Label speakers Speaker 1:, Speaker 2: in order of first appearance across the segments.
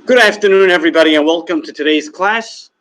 Speaker 1: Good afternoon, everybody, and welcome to today's class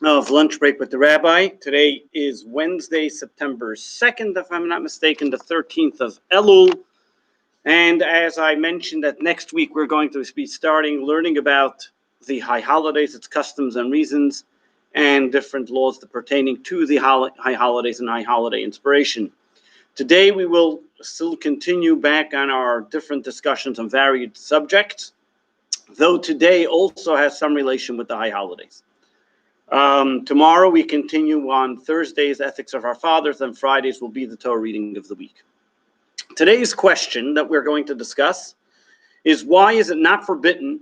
Speaker 1: of Lunch Break with the Rabbi. Today is Wednesday, September 2nd, if I'm not mistaken, the 13th of Elul. And as I mentioned, that next week we're going to be learning about the high holidays, its customs and reasons, and different laws pertaining to the high holidays and high holiday inspiration. Today we will still continue back on our different discussions on varied subjects, though today also has some relation with the high holidays. Tomorrow we continue on Thursday's Ethics of Our Fathers, and Fridays will be the Torah reading of the week. Today's question that we're going to discuss is, why is it not forbidden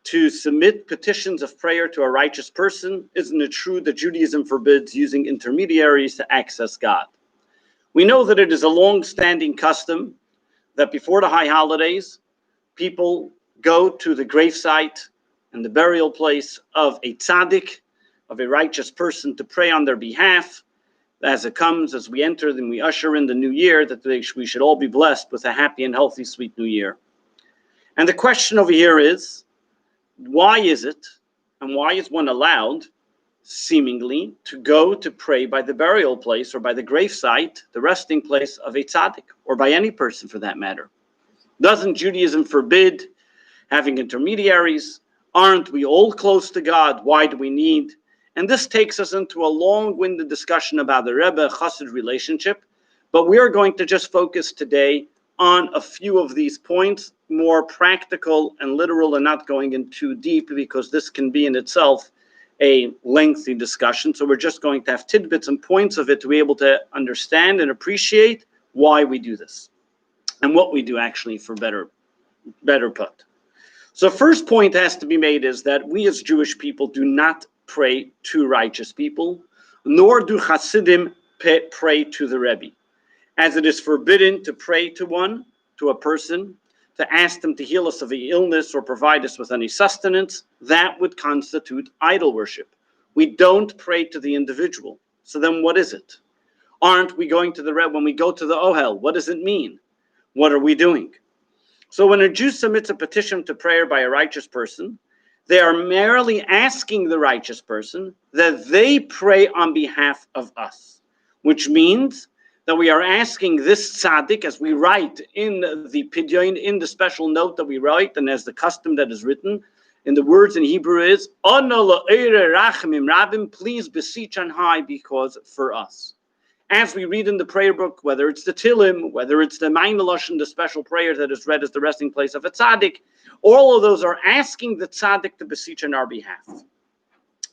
Speaker 1: to submit petitions of prayer to a righteous person? Isn't it true that Judaism forbids using intermediaries to access God? We know that it is a long-standing custom that before the high holidays, people go to the gravesite and the burial place of a tzaddik, of a righteous person, to pray on their behalf as we enter and we usher in the new year, that we should all be blessed with a happy and healthy, sweet new year. And the question over here is, why is it, and why is one allowed, seemingly, to go to pray by the burial place or by the gravesite, the resting place of a tzaddik, or by any person for that matter? Doesn't Judaism forbid having intermediaries? Aren't we all close to God? Why do we need? And this takes us into a long-winded discussion about the Rebbe-Chassid relationship, but we are going to just focus today on a few of these points, more practical and literal, and not going in too deep, because this can be in itself a lengthy discussion. So we're just going to have tidbits and points of it to be able to understand and appreciate why we do this and what we do actually, for better put. So first point has to be made is that we as Jewish people do not pray to righteous people, nor do Hasidim pray to the Rebbe, as it is forbidden to pray to a person, to ask them to heal us of the illness or provide us with any sustenance. That would constitute idol worship. We don't pray to the individual. So then what is it? Aren't we going to the Rebbe? When we go to the Ohel, what does it mean? What are we doing? So when a Jew submits a petition to prayer by a righteous person, they are merely asking the righteous person that they pray on behalf of us, which means that we are asking this tzaddik, as we write in the pidyon, in the special note that we write, and as the custom that is written in the words in Hebrew is, Ana la'ere rachamim rabim, please beseech on high because for us. As we read in the prayer book, whether it's the Tilim, whether it's the Ma'in Lashon, the special prayer that is read as the resting place of a tzaddik, all of those are asking the tzaddik to beseech on our behalf.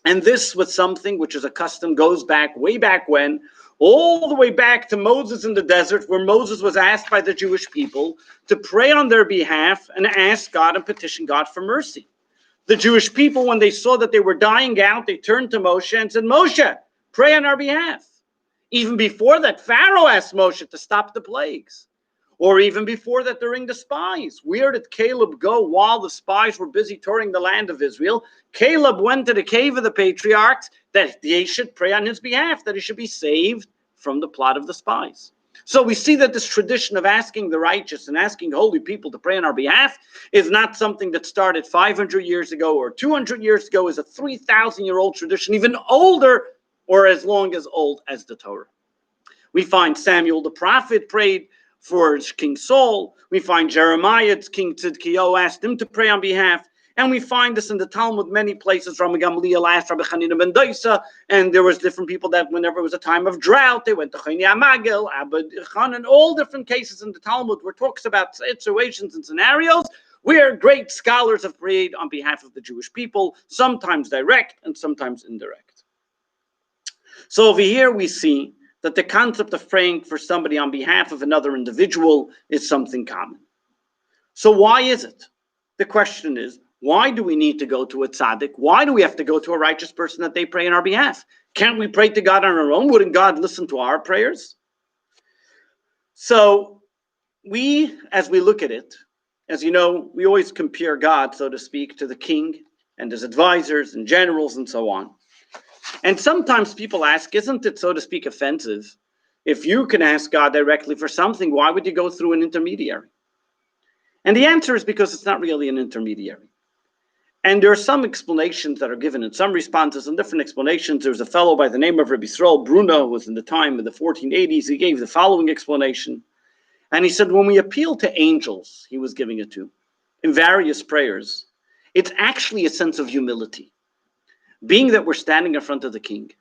Speaker 1: And this was something which is a custom, goes back, way back when, all the way back to Moses in the desert, where Moses was asked by the Jewish people to pray on their behalf and ask God and petition God for mercy. The Jewish people, when they saw that they were dying out, they turned to Moshe and said, Moshe, pray on our behalf. Even before that, Pharaoh asked Moshe to stop the plagues. Or even before that, during the spies. Where did Caleb go while the spies were busy touring the land of Israel? Caleb went to the cave of the patriarchs that they should pray on his behalf, that he should be saved from the plot of the spies. So we see that this tradition of asking the righteous and asking holy people to pray on our behalf is not something that started 500 years ago or 200 years ago. Is a 3,000-year-old tradition, even older, or as long as old as the Torah. We find Samuel the prophet prayed for King Saul. We find Jeremiah, King Tzidkiyahu, asked him to pray on behalf. And we find this in the Talmud many places. Rabbi Gamliel asked Rabbi Chanina ben Dosa, and there was different people that whenever it was a time of drought, they went to Choni Amagel, Abed Khan, and all different cases in the Talmud where it talks about situations and scenarios where great scholars have prayed on behalf of the Jewish people, sometimes direct and sometimes indirect. So over here we see that the concept of praying for somebody on behalf of another individual is something common. So why is it? The question is, why do we need to go to a tzaddik? Why do we have to go to a righteous person that they pray on our behalf? Can't we pray to God on our own? Wouldn't God listen to our prayers? So as we look at it, as you know, we always compare God, so to speak, to the king and his advisors and generals and so on. And sometimes people ask, isn't it, so to speak, offensive? If you can ask God directly for something, why would you go through an intermediary? And the answer is because it's not really an intermediary. And there are some explanations that are given in some responses and different explanations. There's a fellow by the name of Rabbi Bruno, who was in the time of the 1480s. He gave the following explanation. And he said, when we appeal to angels, he was giving it to, in various prayers, it's actually a sense of humility. Being that we're standing in front of the King,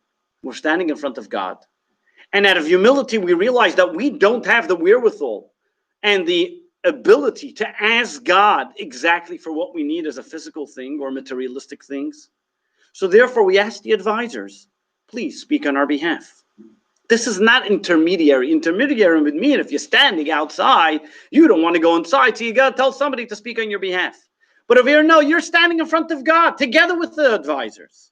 Speaker 1: we're standing in front of God. And out of humility, we realize that we don't have the wherewithal and the ability to ask God exactly for what we need as a physical thing or materialistic things. So therefore, we ask the advisors, please speak on our behalf. This is not intermediary. Intermediary would mean if you're standing outside, you don't want to go inside, so you got to tell somebody to speak on your behalf. But over here, no, you're standing in front of God together with the advisors.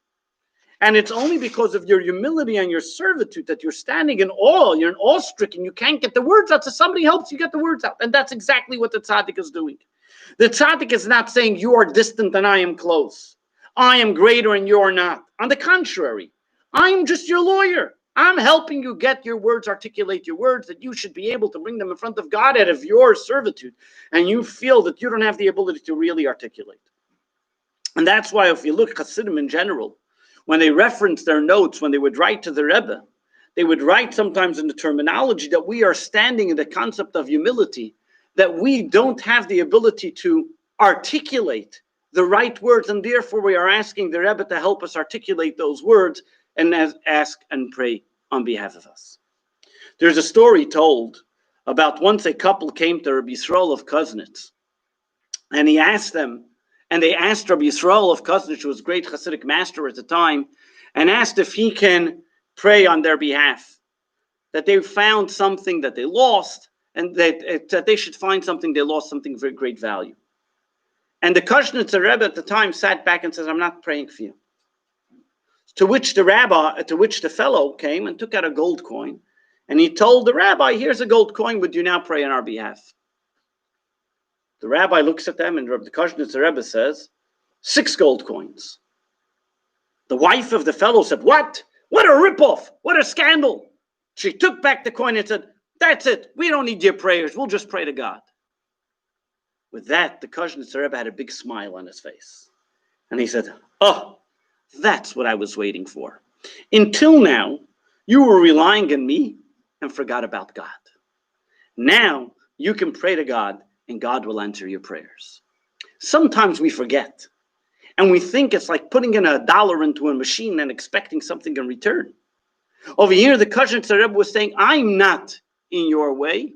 Speaker 1: And it's only because of your humility and your servitude that you're standing in awe. You're in awe-stricken. You can't get the words out, so somebody helps you get the words out. And that's exactly what the tzaddik is doing. The tzaddik is not saying you are distant and I am close. I am greater and you're not. On the contrary, I'm just your lawyer. I'm helping you get your words, articulate your words, that you should be able to bring them in front of God out of your servitude. And you feel that you don't have the ability to really articulate. And that's why if you look at Hasidim in general, when they reference their notes, when they would write to the Rebbe, they would write sometimes in the terminology that we are standing in the concept of humility, that we don't have the ability to articulate the right words, and therefore we are asking the Rebbe to help us articulate those words and ask and pray on behalf of us. There's a story told about once a couple came to Rabbi Yisrael of Kuznetz, and he asked them, and they asked Rabbi Yisrael of Kuznetz, who was a great Hasidic master at the time, and asked if he can pray on their behalf, that they found something that they lost, and that they should find something they lost, something of very great value. And the Kuznetzer Rebbe at the time sat back and says, I'm not praying for you. To which the fellow came and took out a gold coin, and he told the rabbi, here's a gold coin, would you now pray on our behalf? The rabbi looks at them, and the Kuznetzer Rebbe says, 6 gold coins. The wife of the fellow said, what? What a ripoff! What a scandal! She took back the coin and said, that's it. We don't need your prayers. We'll just pray to God. With that, the Kuznetzer Rebbe had a big smile on his face. And he said, oh, that's what I was waiting for. Until now, you were relying on me and forgot about God. Now, you can pray to God and God will answer your prayers. Sometimes we forget. And we think it's like putting in $1 into a machine and expecting something in return. Over here, the Kuznetzer Rebbe was saying, I'm not in your way.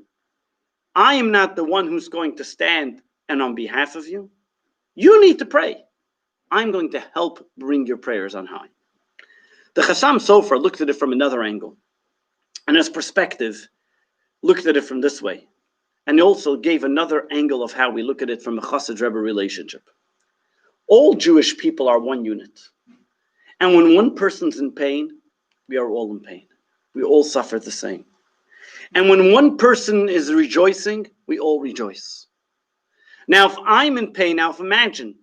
Speaker 1: I am not the one who's going to stand and on behalf of you. You need to pray. I'm going to help bring your prayers on high. The Chassam Sofer looked at it from another angle. And his perspective looked at it from this way. And he also gave another angle of how we look at it from a Chassid Rebbe relationship. All Jewish people are one unit. And when one person's in pain, we are all in pain. We all suffer the same. And when one person is rejoicing, we all rejoice. Now, if I'm in pain, now if imagine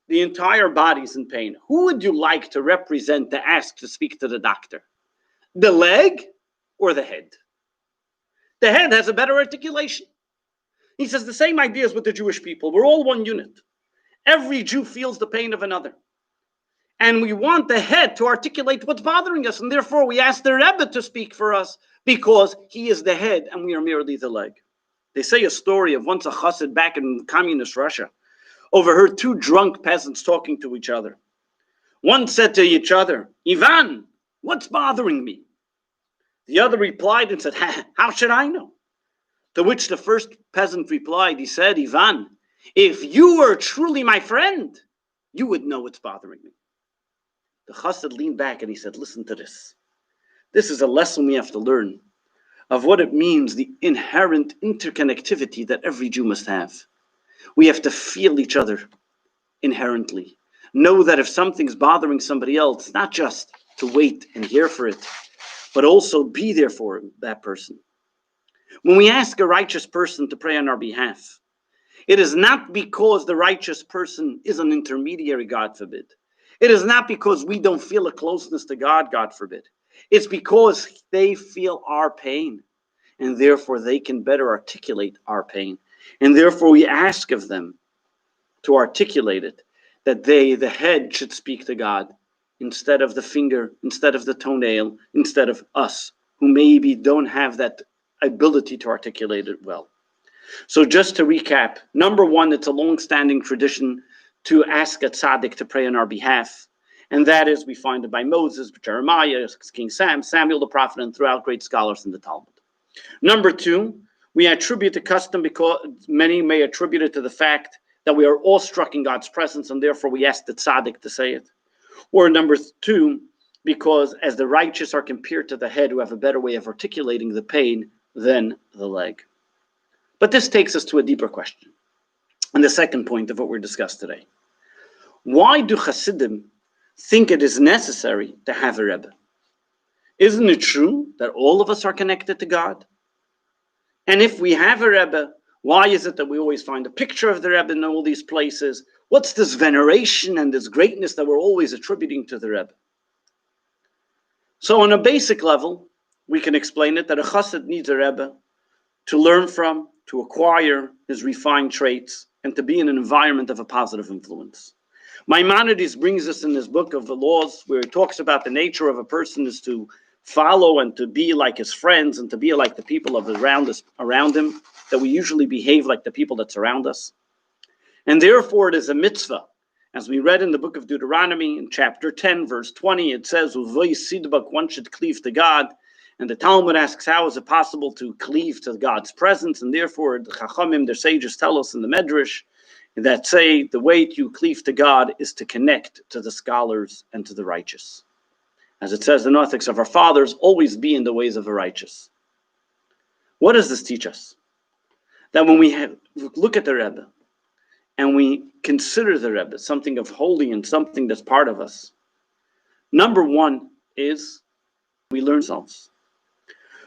Speaker 1: the entire body's in pain, who would you like to represent, to ask to speak to the doctor? The leg or the head? The head has a better articulation. He says the same ideas with the Jewish people. We're all one unit. Every Jew feels the pain of another. And we want the head to articulate what's bothering us. And therefore we ask the Rebbe to speak for us because he is the head and we are merely the leg. They say a story of once a chassid back in communist Russia overheard 2 drunk peasants talking to each other. One said to each other, Ivan, what's bothering me? The other replied and said, how should I know? To which the first peasant replied, he said, Ivan, if you were truly my friend, you would know what's bothering me. The chassid leaned back and he said, listen to this. This is a lesson we have to learn of what it means, the inherent interconnectivity that every Jew must have. We have to feel each other inherently. Know that if something's bothering somebody else, not just to wait and hear for it, but also be there for that person. When we ask a righteous person to pray on our behalf, it is not because the righteous person is an intermediary, God forbid. It is not because we don't feel a closeness to God, God forbid. It's because they feel our pain, and therefore they can better articulate our pain. And therefore we ask of them to articulate it, that the head should speak to God instead of the finger, instead of the toenail, instead of us, who maybe don't have that ability to articulate it well. So just to recap, number one, it's a long-standing tradition to ask a tzaddik to pray on our behalf. And that is, we find it by Moses, Jeremiah, King Sam, Samuel the prophet, and throughout great scholars in the Talmud. Number two, we attribute the custom because many may attribute it to the fact that we are awestruck in God's presence, and therefore we ask the tzaddik to say it. Or number two, because as the righteous are compared to the head, who have a better way of articulating the pain than the leg. But this takes us to a deeper question, and the second point of what we're discussing today. Why do Hasidim think it is necessary to have a Rebbe? Isn't it true that all of us are connected to God? And if we have a Rebbe, why is it that we always find a picture of the Rebbe in all these places? What's this veneration and this greatness that we're always attributing to the Rebbe? So on a basic level, we can explain it that a Chassid needs a Rebbe to learn from, to acquire his refined traits, and to be in an environment of a positive influence. Maimonides brings us in his book of the laws, where he talks about the nature of a person is to follow and to be like his friends and to be like the people around him, that we usually behave like the people that surround us. And therefore it is a mitzvah. As we read in the book of Deuteronomy in chapter 10, verse 20, it says, one should cleave to God. And the Talmud asks, how is it possible to cleave to God's presence? And therefore the Chachamim, the sages, tell us in the Medrash that say the way to cleave to God is to connect to the scholars and to the righteous. As it says in the ethics of our fathers, always be in the ways of the righteous. What does this teach us? That when we look at the Rebbe and we consider the Rebbe something of holy and something that's part of us, number one is we learn ourselves.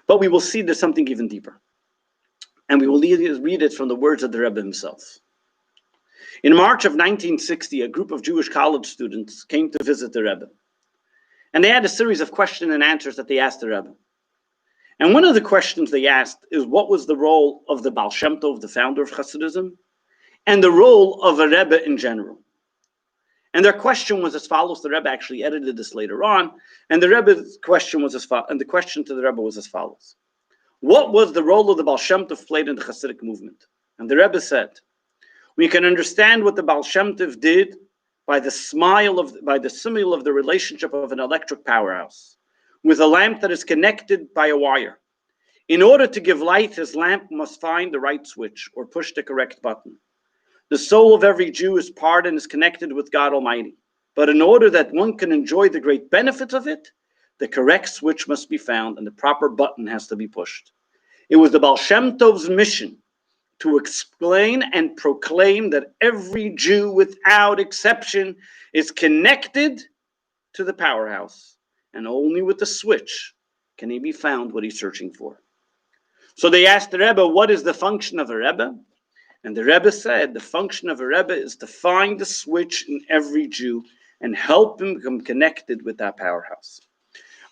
Speaker 1: But we will see there's something even deeper. And we will read it from the words of the Rebbe himself. In March of 1960, a group of Jewish college students came to visit the Rebbe. And they had a series of questions and answers that they asked the Rebbe. And one of the questions they asked is, what was the role of the Baal Shem Tov, the founder of Hasidism, and the role of a Rebbe in general? And their question was as follows. The Rebbe actually edited this later on. And the Rebbe's question was as follows. And the question to the Rebbe was as follows. What was the role of the Baal Shem Tov played in the Hasidic movement? And the Rebbe said, we can understand what the Baal Shem Tov did by the simile of the relationship of an electric powerhouse with a lamp that is connected by a wire. In order to give light, his lamp must find the right switch or push the correct button. The soul of every Jew is part and is connected with God Almighty. But in order that one can enjoy the great benefits of it, the correct switch must be found and the proper button has to be pushed. It was the Baal Shem Tov's mission to explain and proclaim that every Jew without exception is connected to the powerhouse, and only with the switch can he be found what he's searching for. So they asked the Rebbe, what is the function of a Rebbe? And the Rebbe said, the function of a Rebbe is to find the switch in every Jew and help him become connected with that powerhouse.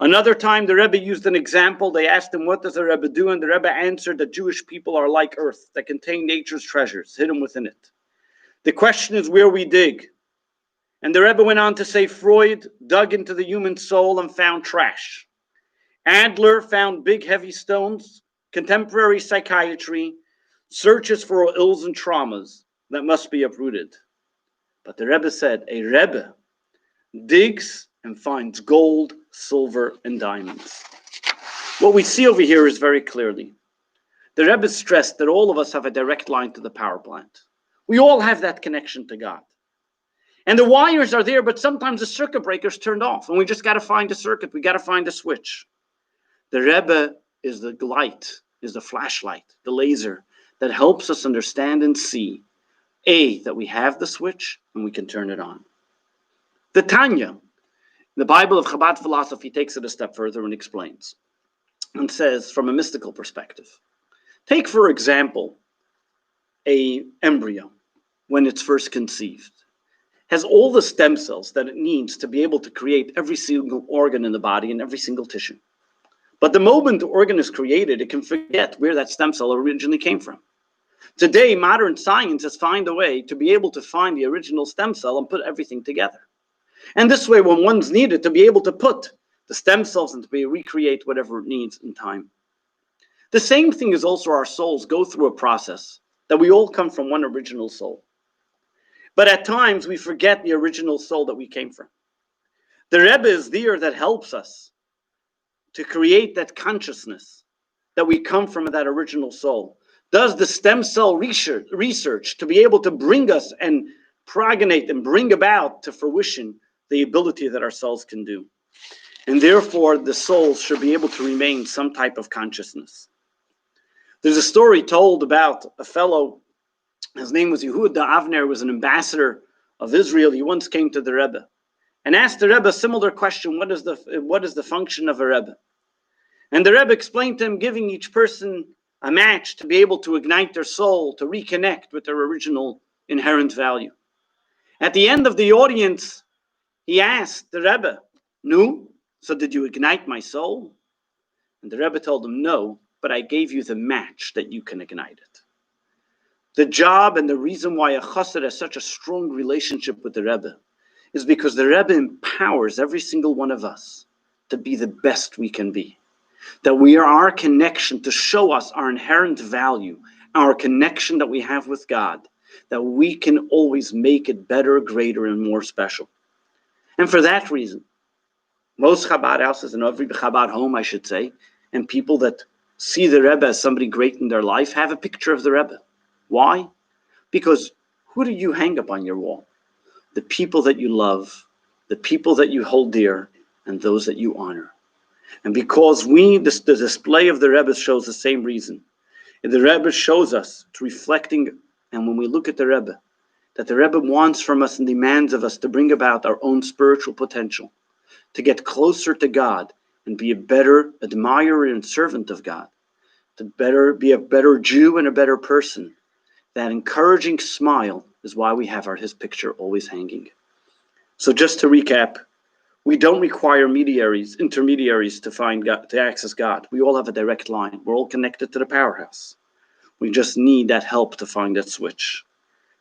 Speaker 1: Another time, the Rebbe used an example. They asked him, what does a Rebbe do? And the Rebbe answered that Jewish people are like earth that contain nature's treasures, hidden within it. The question is where we dig. And the Rebbe went on to say, Freud dug into the human soul and found trash. Adler found big, heavy stones. Contemporary psychiatry searches for ills and traumas that must be uprooted. But the Rebbe said, a Rebbe digs and finds gold, silver, and diamonds. What we see over here is very clearly, the Rebbe stressed that all of us have a direct line to the power plant. We all have that connection to God. And the wires are there, but sometimes the circuit breaker's turned off, and we just got to find a circuit. We got to find a switch. The Rebbe is the light, is the flashlight, the laser that helps us understand and see, A, that we have the switch and we can turn it on. The Tanya, the Bible of Chabad philosophy, takes it a step further and explains and says, from a mystical perspective, take, for example, an embryo when it's first conceived. Has all the stem cells that it needs to be able to create every single organ in the body and every single tissue. But the moment the organ is created, it can forget where that stem cell originally came from. Today, modern science has found a way to be able to find the original stem cell and put everything together. And this way, when one's needed, to be able to put the stem cells and to be recreate whatever it needs in time. The same thing is also our souls go through a process that we all come from one original soul. But at times we forget the original soul that we came from. The Rebbe is there that helps us to create that consciousness that we come from that original soul. Does the stem cell research to be able to bring us and progenate and bring about to fruition the ability that our cells can do. And therefore, the souls should be able to remain some type of consciousness. There's a story told about a fellow, his name was Yehuda Avner, was an ambassador of Israel. He once came to the Rebbe and asked the Rebbe a similar question, what is the function of a Rebbe? And the Rebbe explained to him, giving each person a match to be able to ignite their soul, to reconnect with their original inherent value. At the end of the audience, he asked the Rebbe, "No, so did you ignite my soul?" And the Rebbe told him, "No, but I gave you the match that you can ignite it." The job and the reason why a chassid has such a strong relationship with the Rebbe is because the Rebbe empowers every single one of us to be the best we can be. That we are our connection to show us our inherent value, our connection that we have with God, that we can always make it better, greater, and more special. And for that reason, most Chabad houses, and every Chabad home, I should say, and people that see the Rebbe as somebody great in their life, have a picture of the Rebbe. Why? Because who do you hang up on your wall? The people that you love, the people that you hold dear, and those that you honor. And because the display of the Rebbe shows the same reason. The Rebbe shows us, it's reflecting, and when we look at the Rebbe, that the Rebbe wants from us and demands of us to bring about our own spiritual potential, to get closer to God and be a better admirer and servant of God, to be a better Jew and a better person. That encouraging smile is why we have his picture always hanging. So just to recap, we don't require intermediaries to find God, to access God. We all have a direct line. We're all connected to the powerhouse. We just need that help to find that switch.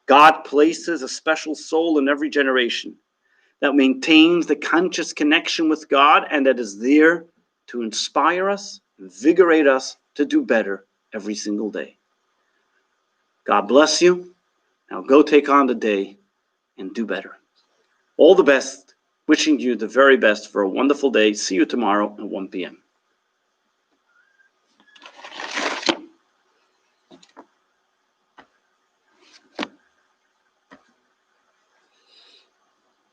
Speaker 1: God places a special soul in every generation that maintains the conscious connection with God and that is there to inspire us, invigorate us to do better every single day. God bless you. Now go take on the day and do better. All the best. Wishing you the very best for a wonderful day. See you tomorrow at 1 p.m.